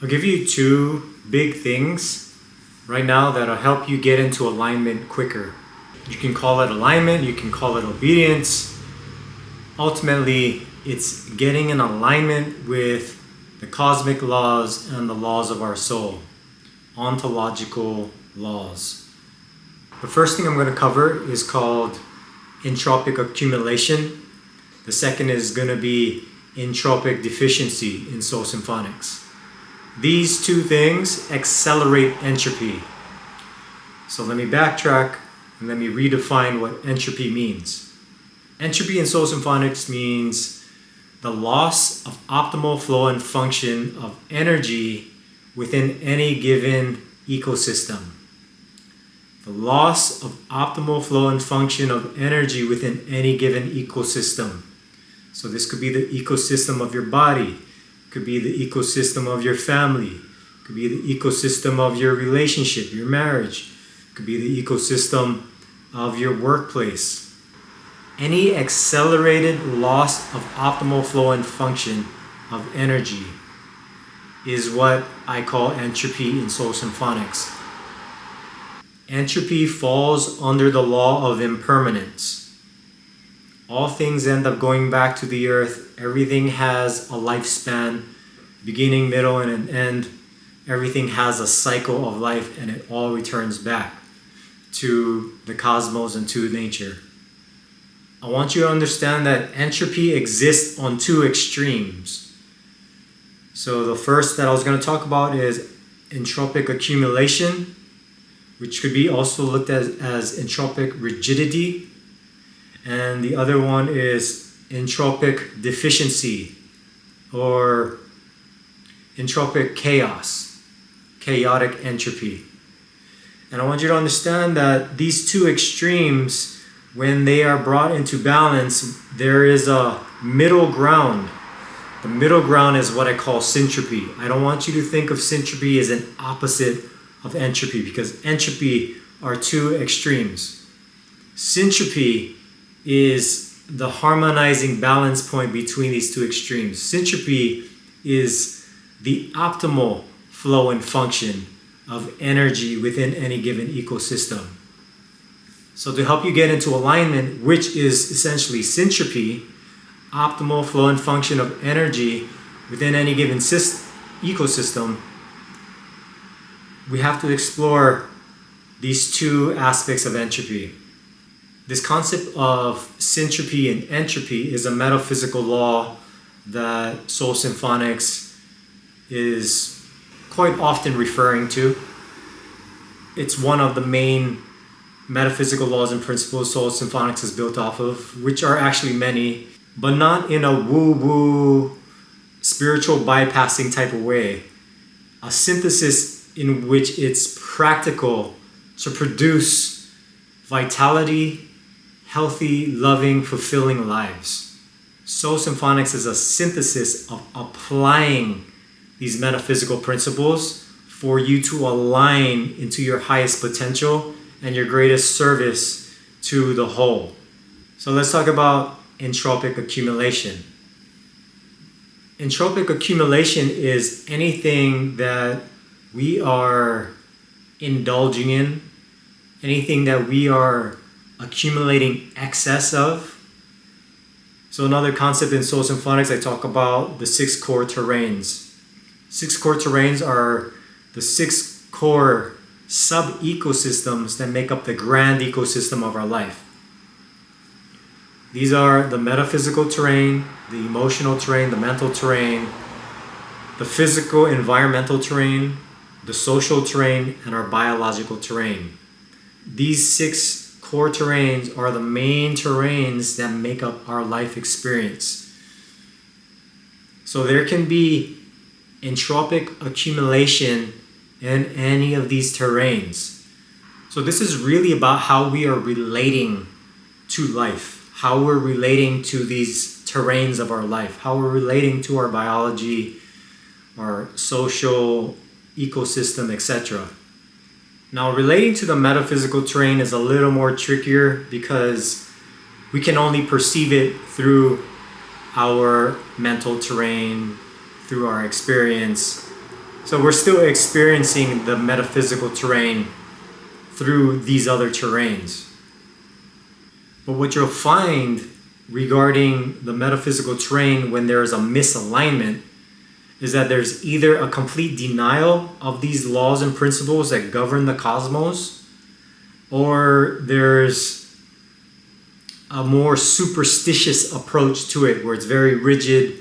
I'll give you two big things right now that'll help you get into alignment quicker. You can call it alignment, you can call it obedience. Ultimately, it's getting in alignment with the cosmic laws and the laws of our soul, ontological laws. The first thing I'm going to cover is called entropic accumulation. The second is going to be entropic deficiency in Soul Symphonics. These two things accelerate entropy. So let me backtrack and let me redefine what entropy means. Entropy in Soul Symphonics means the loss of optimal flow and function of energy within any given ecosystem. The loss of optimal flow and function of energy within any given ecosystem. So this could be the ecosystem of your body, could be the ecosystem of your family, could be the ecosystem of your relationship, your marriage, could be the ecosystem of your workplace. Any accelerated loss of optimal flow and function of energy is what I call entropy in Soul Symphonics. Entropy falls under the law of impermanence. All things end up going back to the earth. Everything has a lifespan, beginning, middle, and an end. Everything has a cycle of life, and it all returns back to the cosmos and to nature. I want you to understand that entropy exists on two extremes. So the first that I was going to talk about is entropic accumulation, which could be also looked at as entropic rigidity. And the other one is entropic deficiency or entropic chaos, chaotic entropy. And I want you to understand that these two extremes, when they are brought into balance, there is a middle ground. The middle ground is what I call syntropy. I don't want you to think of syntropy as an opposite of entropy, because entropy are two extremes. Syntropy is the harmonizing balance point between these two extremes. Syntropy is the optimal flow and function of energy within any given ecosystem. So to help you get into alignment, which is essentially syntropy, optimal flow and function of energy within any given ecosystem, we have to explore these two aspects of entropy. This concept of syntropy and entropy is a metaphysical law that Soul Symphonics is quite often referring to. It's one of the main metaphysical laws and principles Soul Symphonics is built off of, which are actually many, but not in a woo-woo spiritual bypassing type of way. A synthesis in which it's practical to produce vitality, healthy, loving, fulfilling lives. Soul Symphonics is a synthesis of applying these metaphysical principles for you to align into your highest potential and your greatest service to the whole. So let's talk about entropic accumulation. Entropic accumulation is anything that we are indulging in, anything that we are accumulating excess of. So another concept in Soul Symphonics, I talk about the 6 core terrains. 6 core terrains are the 6 core sub-ecosystems that make up the grand ecosystem of our life. These are the metaphysical terrain, the emotional terrain, the mental terrain, the physical environmental terrain, the social terrain, and our biological terrain. These 6 core terrains are the main terrains that make up our life experience. So there can be entropic accumulation in any of these terrains. So this is really about how we are relating to life, how we're relating to these terrains of our life, how we're relating to our biology, our social ecosystem, etc. Now, relating to the metaphysical terrain is a little more trickier because we can only perceive it through our mental terrain, through our experience. So we're still experiencing the metaphysical terrain through these other terrains. But what you'll find regarding the metaphysical terrain when there is a misalignment is that there's either a complete denial of these laws and principles that govern the cosmos, or there's a more superstitious approach to it where it's very rigid,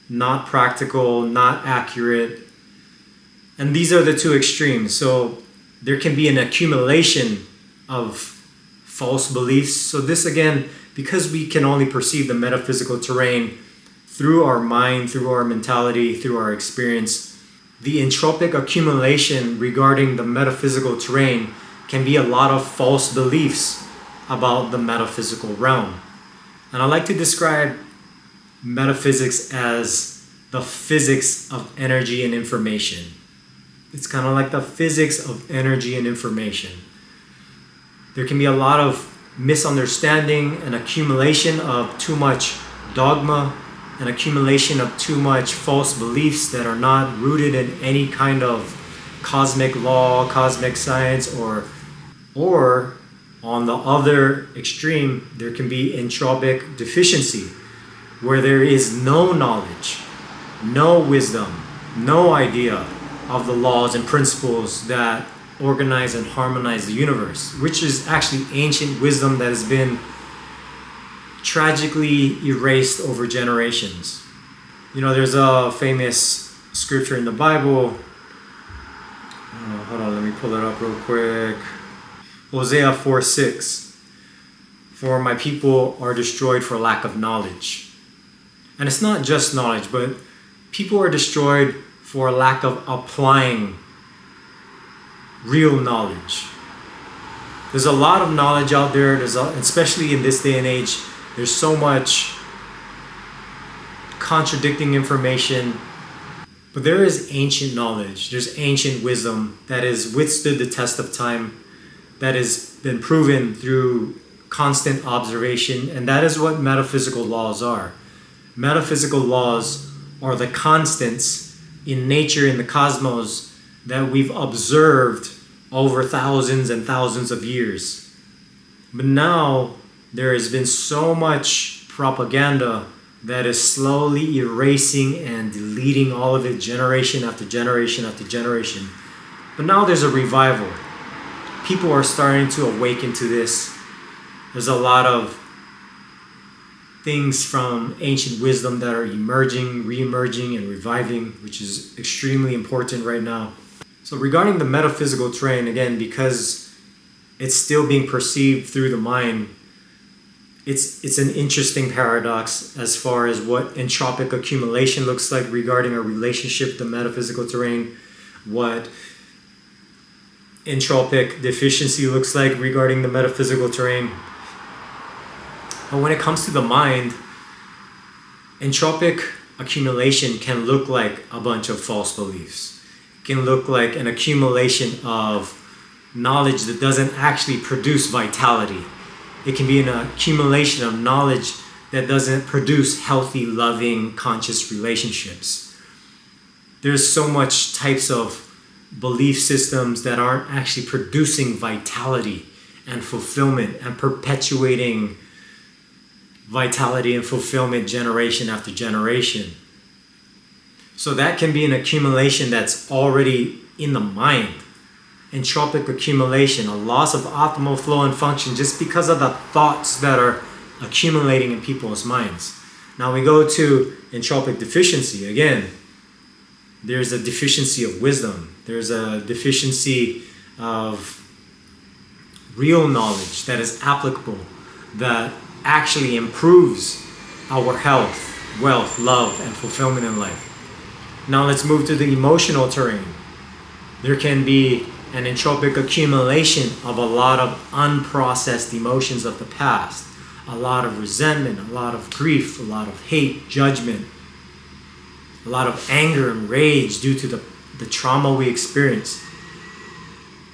not practical, not accurate. And these are the two extremes. So there can be an accumulation of false beliefs. So this, again, because we can only perceive the metaphysical terrain through our mind, through our mentality, through our experience, the entropic accumulation regarding the metaphysical terrain can be a lot of false beliefs about the metaphysical realm. And I like to describe metaphysics as the physics of energy and information. It's kind of like the physics of energy and information. There can be a lot of misunderstanding and accumulation of too much dogma, an accumulation of too much false beliefs that are not rooted in any kind of cosmic law, cosmic science, or on the other extreme, there can be entropic deficiency, where there is no knowledge, no wisdom, no idea of the laws and principles that organize and harmonize the universe, which is actually ancient wisdom that has been tragically erased over generations. You know, there's a famous scripture in the Bible. Hold on, let me pull it up real quick. Hosea 4:6. For my people are destroyed for lack of knowledge. And it's not just knowledge, but people are destroyed for lack of applying real knowledge. There's a lot of knowledge out there, especially in this day and age. There's so much contradicting information, but there is ancient knowledge. There's ancient wisdom that has withstood the test of time, that has been proven through constant observation, and that is what metaphysical laws are. Metaphysical laws are the constants in nature, in the cosmos, that we've observed over thousands and thousands of years. But now there has been so much propaganda that is slowly erasing and deleting all of it, generation after generation after generation. But now there's a revival. People are starting to awaken to this. There's a lot of things from ancient wisdom that are emerging, re-emerging, and reviving, which is extremely important right now. So regarding the metaphysical terrain, again, because it's still being perceived through the mind, it's an interesting paradox as far as what entropic accumulation looks like regarding our relationship to metaphysical terrain, what entropic deficiency looks like regarding the metaphysical terrain. But when it comes to the mind, entropic accumulation can look like a bunch of false beliefs. It can look like an accumulation of knowledge that doesn't actually produce vitality. It can be an accumulation of knowledge that doesn't produce healthy, loving, conscious relationships. There's so much types of belief systems that aren't actually producing vitality and fulfillment and perpetuating vitality and fulfillment generation after generation. So that can be an accumulation that's already in the mind. Entropic accumulation, a loss of optimal flow and function just because of the thoughts that are accumulating in people's minds. Now we go to entropic deficiency. Again, there's a deficiency of wisdom. There's a deficiency of real knowledge that is applicable, that actually improves our health, wealth, love, and fulfillment in life. Now let's move to the emotional terrain. There can be an entropic accumulation of a lot of unprocessed emotions of the past, a lot of resentment, a lot of grief, a lot of hate, judgment, a lot of anger and rage due to the trauma we experienced.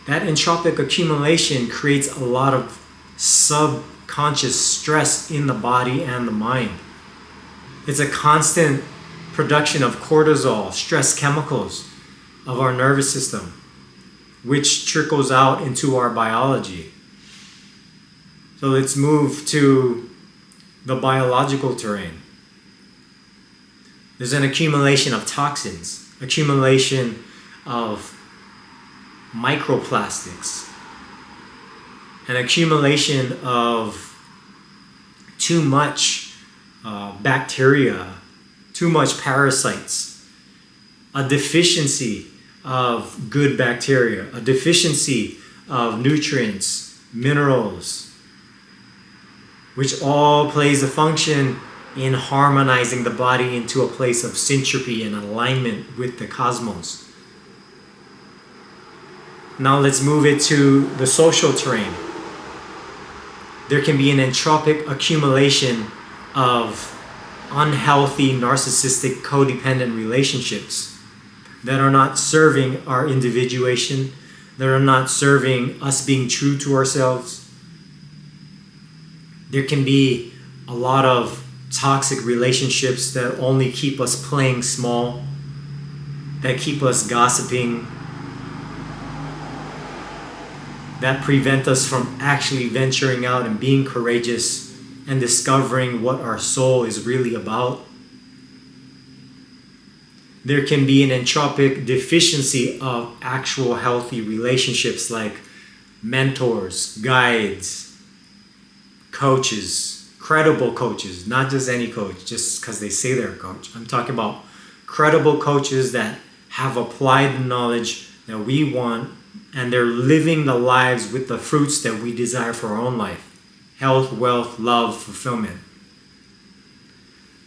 That entropic accumulation creates a lot of subconscious stress in the body and the mind. It's a constant production of cortisol, stress chemicals, of our nervous system, which trickles out into our biology. So let's move to the biological terrain. There's an accumulation of toxins, accumulation of microplastics, an accumulation of too much bacteria, too much parasites, a deficiency of good bacteria, a deficiency of nutrients, minerals, which all plays a function in harmonizing the body into a place of syntropy and alignment with the cosmos. Now let's move it to the social terrain. There can be an entropic accumulation of unhealthy, narcissistic, codependent relationships that are not serving our individuation, that are not serving us being true to ourselves. There can be a lot of toxic relationships that only keep us playing small, that keep us gossiping, that prevent us from actually venturing out and being courageous and discovering what our soul is really about. There can be an entropic deficiency of actual healthy relationships like mentors, guides, coaches, credible coaches, not just any coach, just because they say they're a coach. I'm talking about credible coaches that have applied the knowledge that we want, and they're living the lives with the fruits that we desire for our own life. Health, wealth, love, fulfillment.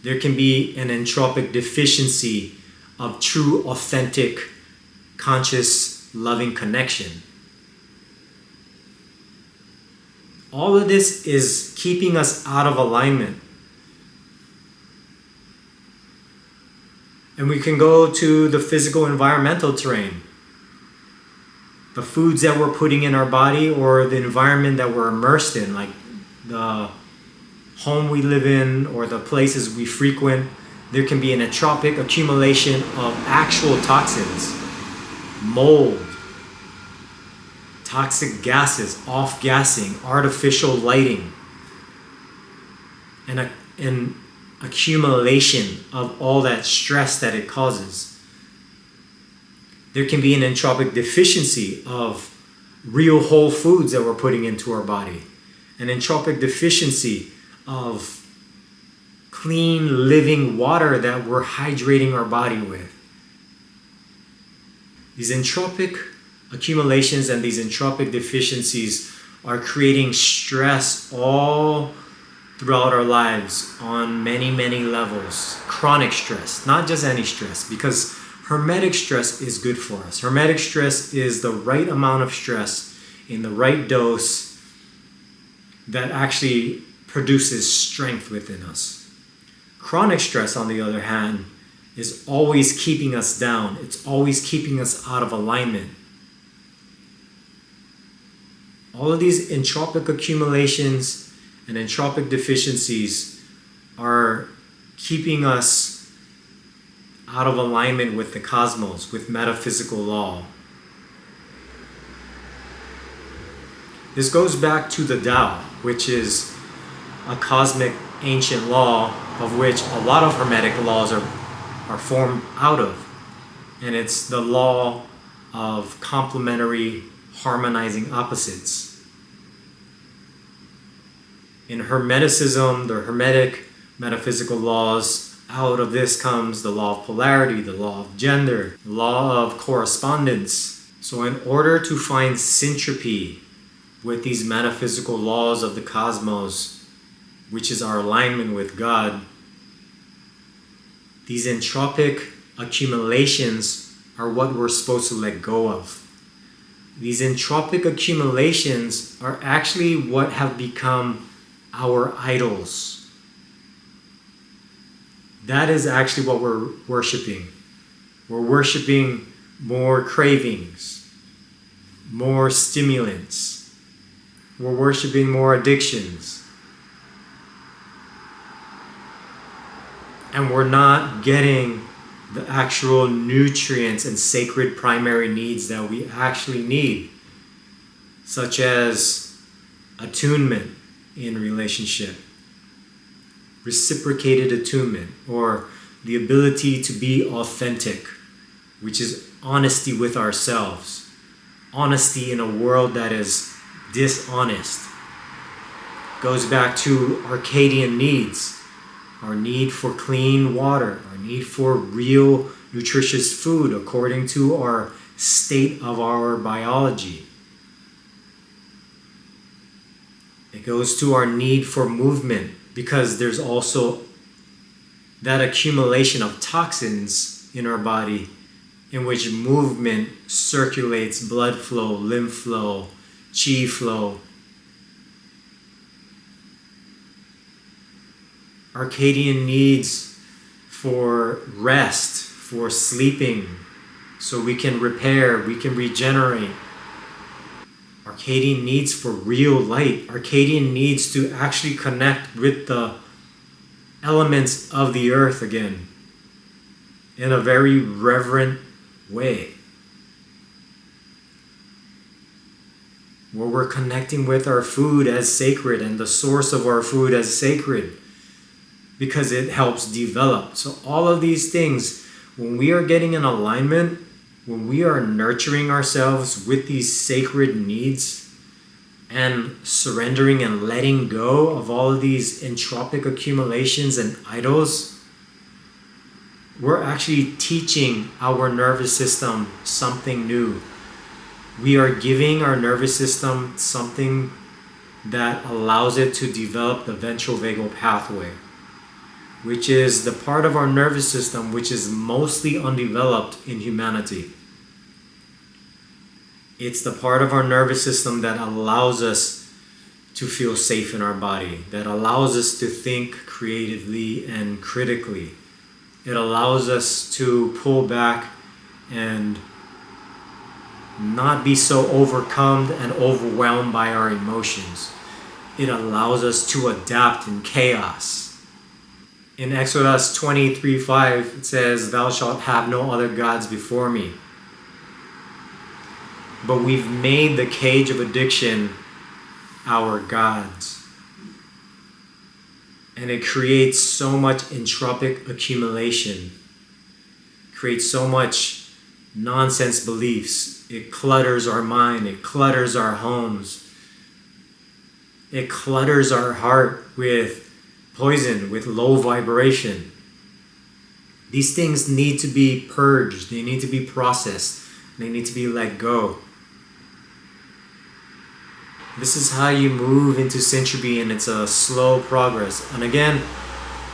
There can be an entropic deficiency of true, authentic, conscious, loving connection. All of this is keeping us out of alignment. And we can go to the physical environmental terrain. The foods that we're putting in our body or the environment that we're immersed in, like the home we live in or the places we frequent. There can be an entropic accumulation of actual toxins, mold, toxic gases, off-gassing, artificial lighting, and an accumulation of all that stress that it causes. There can be an entropic deficiency of real whole foods that we're putting into our body, an entropic deficiency of clean living water that we're hydrating our body with. These entropic accumulations and these entropic deficiencies are creating stress all throughout our lives on many, many levels. Chronic stress, not just any stress, because hermetic stress is good for us. Hermetic stress is the right amount of stress in the right dose that actually produces strength within us. Chronic stress, on the other hand, is always keeping us down. It's always keeping us out of alignment. All of these entropic accumulations and entropic deficiencies are keeping us out of alignment with the cosmos, with metaphysical law. This goes back to the Tao, which is a cosmic ancient law of which a lot of hermetic laws are formed out of. And it's the law of complementary harmonizing opposites. In Hermeticism, the Hermetic metaphysical laws, out of this comes the law of polarity, the law of gender, the law of correspondence. So in order to find syntropy with these metaphysical laws of the cosmos, which is our alignment with God, these entropic accumulations are what we're supposed to let go of. These entropic accumulations are actually what have become our idols. That is actually what we're worshiping. We're worshiping more cravings, more stimulants. We're worshiping more addictions. And we're not getting the actual nutrients and sacred primary needs that we actually need, such as attunement in relationship, reciprocated attunement, or the ability to be authentic, which is honesty with ourselves, honesty in a world that is dishonest. Goes back to Arcadian needs, our need for clean water, our need for real nutritious food according to our state of our biology. It goes to our need for movement, because there's also that accumulation of toxins in our body in which movement circulates blood flow, lymph flow, chi flow. Arcadian needs for rest, for sleeping, so we can repair, we can regenerate. Arcadian needs for real light. Arcadian needs to actually connect with the elements of the earth again in a very reverent way, where we're connecting with our food as sacred and the source of our food as sacred, because it helps develop. So all of these things, when we are getting in alignment, when we are nurturing ourselves with these sacred needs and surrendering and letting go of all of these entropic accumulations and idols, we're actually teaching our nervous system something new. We are giving our nervous system something that allows it to develop the ventral vagal pathway, which is the part of our nervous system which is mostly undeveloped in humanity. It's the part of our nervous system that allows us to feel safe in our body, that allows us to think creatively and critically. It allows us to pull back and not be so overcome and overwhelmed by our emotions. It allows us to adapt in chaos. In Exodus 23:5, it says, "Thou shalt have no other gods before me." But we've made the cage of addiction our gods. And it creates so much entropic accumulation, creates so much nonsense beliefs. It clutters our mind, it clutters our homes, it clutters our heart with poison, with low vibration. These things need to be purged, they need to be processed, they need to be let go. This is how you move into Syntropy, and it's a slow progress. And again,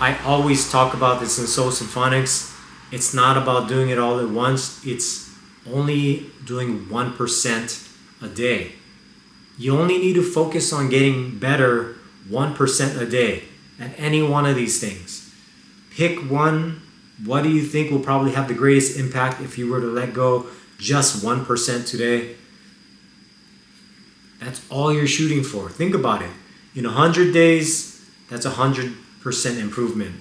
I always talk about this in Soul Symphonics. It's not about doing it all at once. It's only doing 1% a day. You only need to focus on getting better 1% a day at any one of these things. Pick one. What do you think will probably have the greatest impact if you were to let go just 1% today? That's all you're shooting for. Think about it. In 100 days, that's 100% improvement.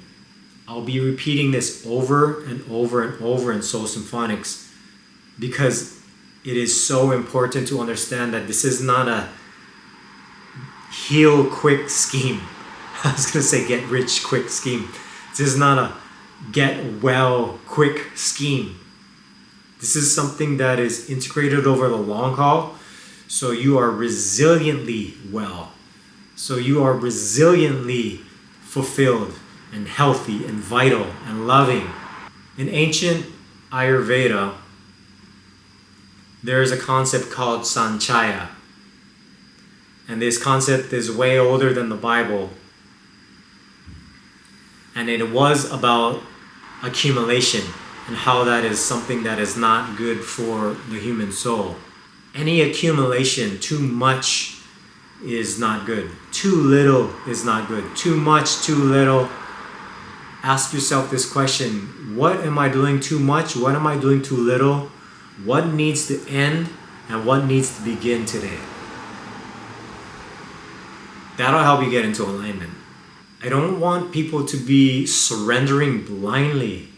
I'll be repeating this over and over and over in Soul Symphonics, because it is so important to understand that this is not a heal quick scheme. I was going to say get rich quick scheme. This is not a get well quick scheme. This is something that is integrated over the long haul, so you are resiliently well. So you are resiliently fulfilled and healthy and vital and loving. In ancient Ayurveda, there is a concept called sanchaya. And this concept is way older than the Bible. And it was about accumulation and how that is something that is not good for the human soul. Any accumulation, too much, is not good. Too little is not good. Too much, too little. Ask yourself this question: what am I doing too much? What am I doing too little? What needs to end and what needs to begin today? That'll help you get into alignment. I don't want people to be surrendering blindly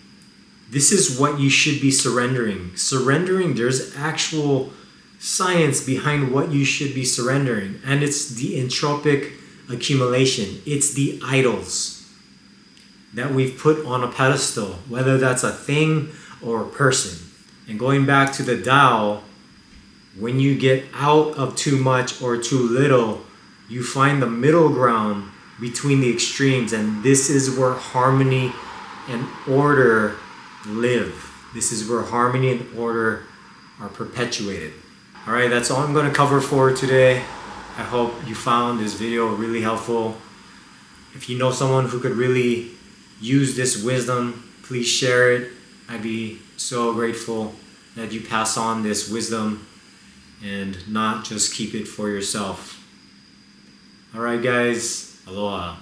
This is what you should be surrendering. Surrendering, there's actual science behind what you should be surrendering. And it's the entropic accumulation. It's the idols that we've put on a pedestal, whether that's a thing or a person. And going back to the Tao, when you get out of too much or too little, you find the middle ground between the extremes, and this is where harmony and order live. This is where harmony and order are perpetuated. Alright, that's all I'm going to cover for today. I hope you found this video really helpful. If you know someone who could really use this wisdom, please share it. I'd be so grateful that you pass on this wisdom and not just keep it for yourself. Alright guys, aloha.